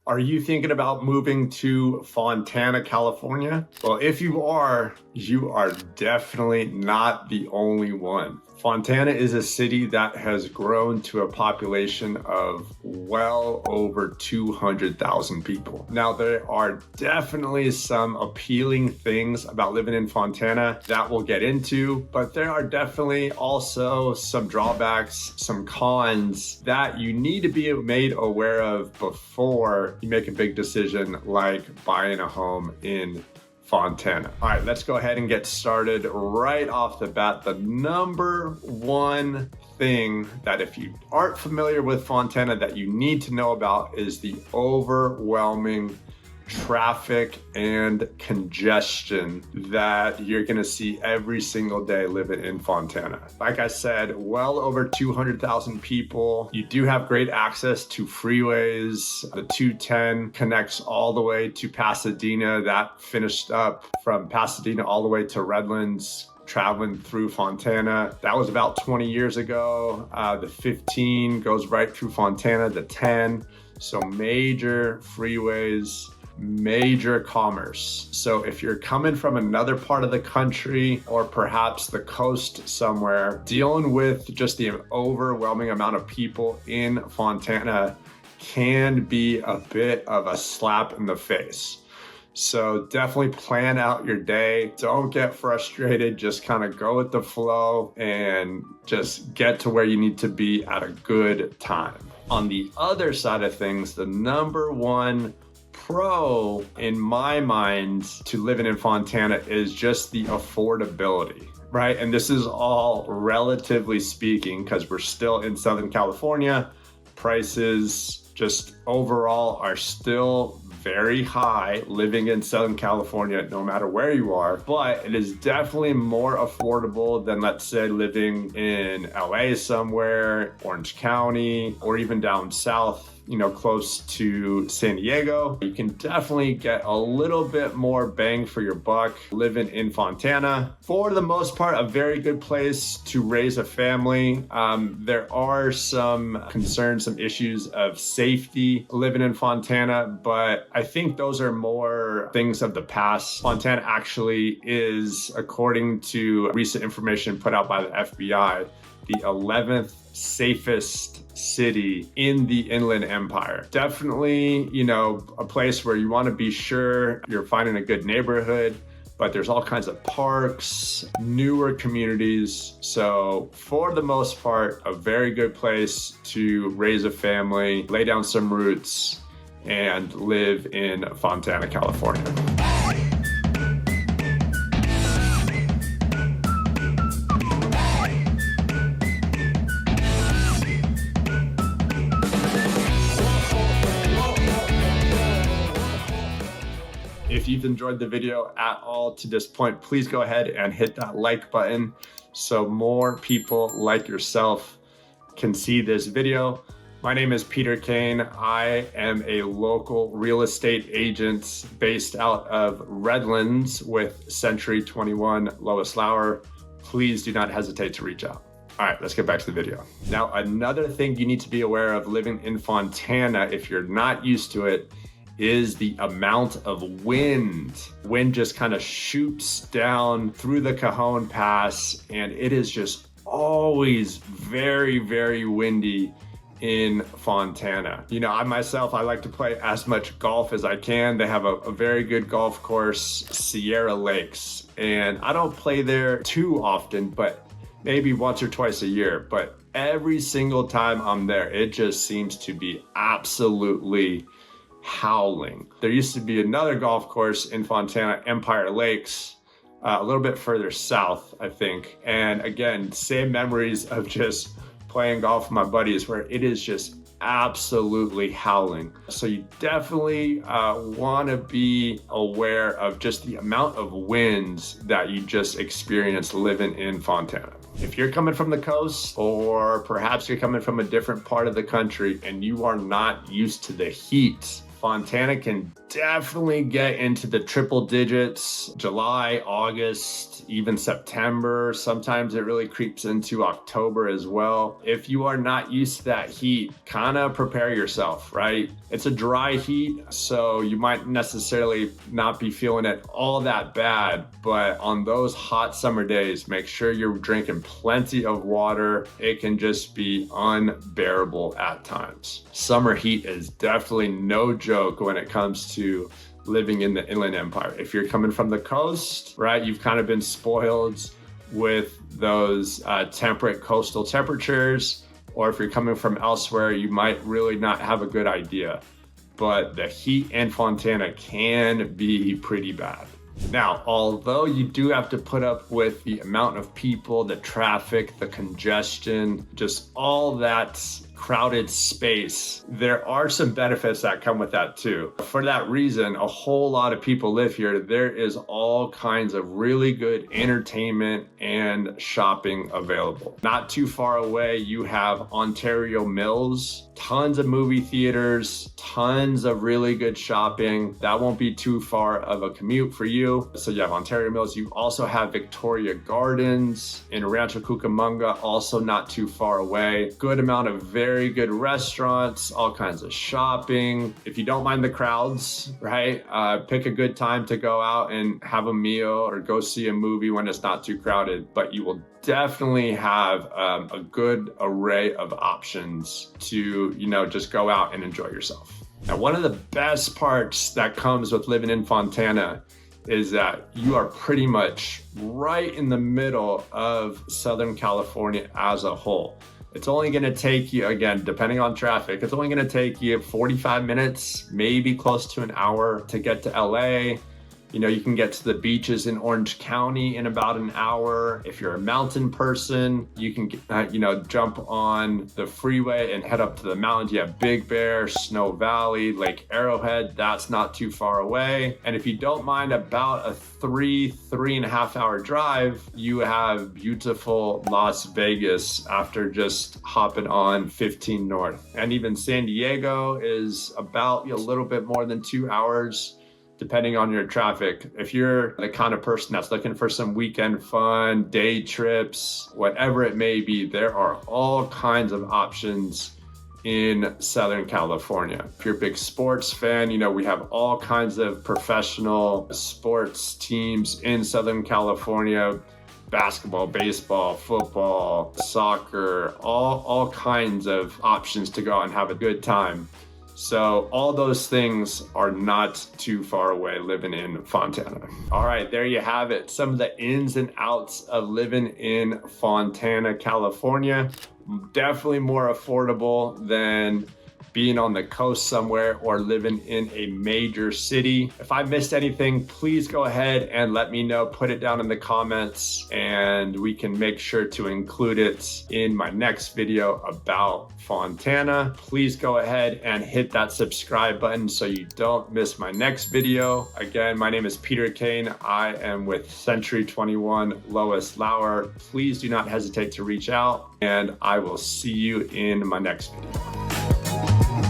Are you thinking about moving to Fontana, California? Well, if you are definitely not the only one. Fontana is a city that has grown to a population of well over 200,000 people. Now, there are definitely some appealing things about living in Fontana that we'll get into, but there are definitely also some drawbacks, some cons that you need to be made aware of before you make a big decision like buying a home in Fontana. All right, let's go ahead and get started right off the bat. The number one thing that if you aren't familiar with Fontana that you need to know about is the overwhelming traffic and congestion that you're gonna see every single day living in Fontana. Like I said, well over 200,000 people. You do have great access to freeways. The 210 connects all the way to Pasadena. That finished up from Pasadena all the way to Redlands, traveling through Fontana. That was about 20 years ago. The 15 goes right through Fontana, the 10. So major freeways, major commerce. So if you're coming from another part of the country or perhaps the coast somewhere, dealing with just the overwhelming amount of people in Fontana can be a bit of a slap in the face. So definitely plan out your day. Don't get frustrated. Just kind of go with the flow and just get to where you need to be at a good time. On the other side of things, the number one pro in my mind to living in Fontana is just the affordability, right? And this is all relatively speaking because we're still in Southern California. Prices just overall are still very high living in Southern California, no matter where you are, but it is definitely more affordable than, let's say, living in LA somewhere, Orange County, or even down south, close to San Diego. You can definitely get a little bit more bang for your buck living in Fontana. For the most part, a very good place to raise a family. There are some concerns, some issues of safety living in Fontana, but I think those are more things of the past. Fontana actually is, according to recent information put out by the FBI, the 11th safest city in the Inland Empire. Definitely, a place where you want to be sure you're finding a good neighborhood, but there's all kinds of parks, newer communities. So for the most part, a very good place to raise a family, lay down some roots, and live in Fontana, California. If you've enjoyed the video at all to this point, please go ahead and hit that like button so more people like yourself can see this video. My name is Peter Kane. I am a local real estate agent based out of Redlands with Century 21 Lois Lauer. Please do not hesitate to reach out. All right, let's get back to the video. Now, another thing you need to be aware of living in Fontana, if you're not used to it, is the amount of wind. Wind just kind of shoots down through the Cajon Pass, and it is just always very, very windy in Fontana. I myself, I like to play as much golf as I can. They have a very good golf course, Sierra Lakes, and I don't play there too often, but maybe once or twice a year. But every single time I'm there, it just seems to be absolutely howling. There used to be another golf course in Fontana, Empire Lakes, a little bit further south, I think. And again, same memories of just playing golf with my buddies where it is just absolutely howling. So you definitely want to be aware of just the amount of winds that you just experience living in Fontana. If you're coming from the coast, or perhaps you're coming from a different part of the country and you are not used to the heat, Fontana can definitely get into the triple digits. July, August, even September. Sometimes it really creeps into October as well. If you are not used to that heat, kind of prepare yourself, right? It's a dry heat, so you might necessarily not be feeling it all that bad, but on those hot summer days, make sure you're drinking plenty of water. It can just be unbearable at times. Summer heat is definitely no joke when it comes to living in the Inland Empire. If you're coming from the coast, right, you've kind of been spoiled with those temperate coastal temperatures, or if you're coming from elsewhere, you might really not have a good idea. But the heat in Fontana can be pretty bad. Now, although you do have to put up with the amount of people, the traffic, the congestion, just all that crowded space, there are some benefits that come with that too. For that reason, a whole lot of people live here. There is all kinds of really good entertainment and shopping available. Not too far away, you have Ontario Mills, tons of movie theaters, tons of really good shopping. That won't be too far of a commute for you. So you have Ontario Mills. You also have Victoria Gardens in Rancho Cucamonga, also not too far away. Good amount of very good restaurants, all kinds of shopping. If you don't mind the crowds, right? Pick a good time to go out and have a meal or go see a movie when it's not too crowded, but you will definitely have a good array of options to, just go out and enjoy yourself. Now, one of the best parts that comes with living in Fontana is that you are pretty much right in the middle of Southern California as a whole. It's only going to take you, again, depending on traffic, it's only going to take you 45 minutes, maybe close to an hour to get to LA. You can get to the beaches in Orange County in about an hour. If you're a mountain person, you can, jump on the freeway and head up to the mountains. You have Big Bear, Snow Valley, Lake Arrowhead. That's not too far away. And if you don't mind about a 3.5 hour drive, you have beautiful Las Vegas after just hopping on 15 North. And even San Diego is about a little bit more than 2 hours, depending on your traffic. If you're the kind of person that's looking for some weekend fun, day trips, whatever it may be, there are all kinds of options in Southern California. If you're a big sports fan, we have all kinds of professional sports teams in Southern California. Basketball, baseball, football, soccer, all kinds of options to go out and have a good time. So all those things are not too far away living in Fontana. All right, there you have it. Some of the ins and outs of living in Fontana, California. Definitely more affordable than being on the coast somewhere or living in a major city. If I missed anything, please go ahead and let me know. Put it down in the comments and we can make sure to include it in my next video about Fontana. Please go ahead and hit that subscribe button so you don't miss my next video. Again, my name is Peter Kane. I am with Century 21 Lois Lauer. Please do not hesitate to reach out and I will see you in my next video.